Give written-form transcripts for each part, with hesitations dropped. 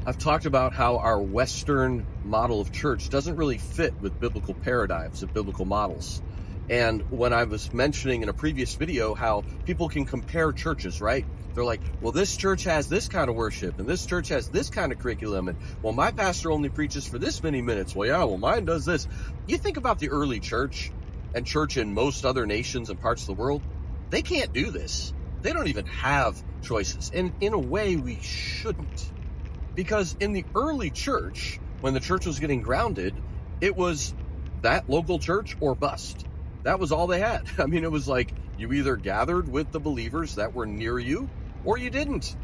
I've talked about how our Western model of church doesn't really fit with biblical paradigms and biblical models. And when I was mentioning in a previous video how people can compare churches, right? They're like, well, this church has this kind of worship and this church has this kind of curriculum. And well, my pastor only preaches for this many minutes. Well, yeah, well, mine does this. You think about the early church and church in most other nations and parts of the world, they can't do this. They don't even have choices. And in a way, we shouldn't. Because in the early church, when the church was getting grounded, it was that local church or bust. That was all they had. I mean, it was like you either gathered with the believers that were near you or you didn't.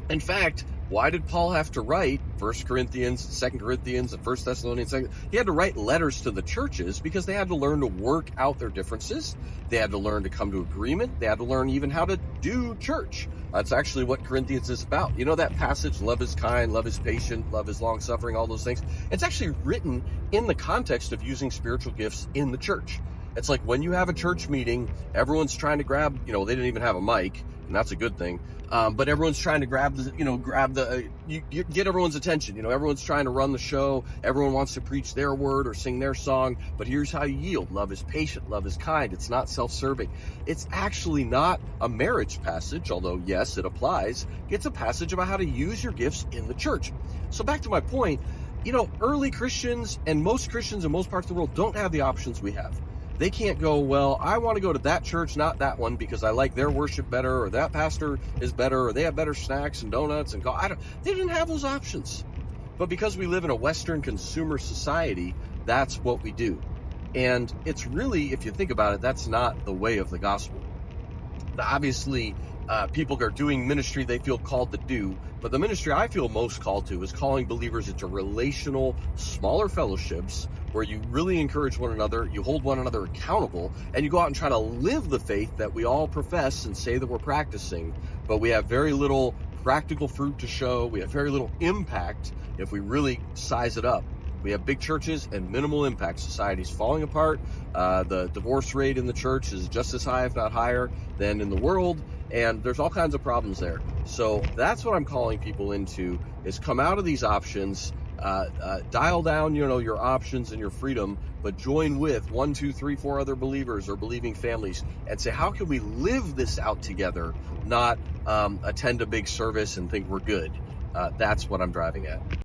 In fact, why did Paul have to write 1 Corinthians, 2 Corinthians, and 1 Thessalonians? He had to write letters to the churches because they had to learn to work out their differences. They had to learn to come to agreement. They had to learn even how to do church. That's actually what Corinthians is about. You know that passage, love is kind, love is patient, love is long-suffering, all those things? It's actually written in the context of using spiritual gifts in the church. It's like when you have a church meeting, everyone's trying to grab, they didn't even have a mic, and that's a good thing. But everyone's trying to get everyone's attention. Everyone's trying to run the show. Everyone wants to preach their word or sing their song. But here's how you yield. Love is patient. Love is kind. It's not self-serving. It's actually not a marriage passage, although yes, it applies. It's a passage about how to use your gifts in the church. So back to my point, early Christians and most Christians in most parts of the world don't have the options we have. They can't go, well, I want to go to that church, not that one, because I like their worship better, or that pastor is better, or they have better snacks and donuts and they didn't have those options. But because we live in a Western consumer society, that's what we do. And it's really, if you think about it, that's not the way of the gospel. Obviously, people are doing ministry they feel called to do, but the ministry I feel most called to is calling believers into relational, smaller fellowships where you really encourage one another, you hold one another accountable, and you go out and try to live the faith that we all profess and say that we're practicing, but we have very little practical fruit to show. We have very little impact if we really size it up. We have big churches and minimal impact. Society's falling apart. The divorce rate in the church is just as high, if not higher, than in the world. And there's all kinds of problems there. So that's what I'm calling people into, is come out of these options, dial down, your options and your freedom, but join with 1, 2, 3, 4 other believers or believing families and say, how can we live this out together, not attend a big service and think we're good. That's what I'm driving at.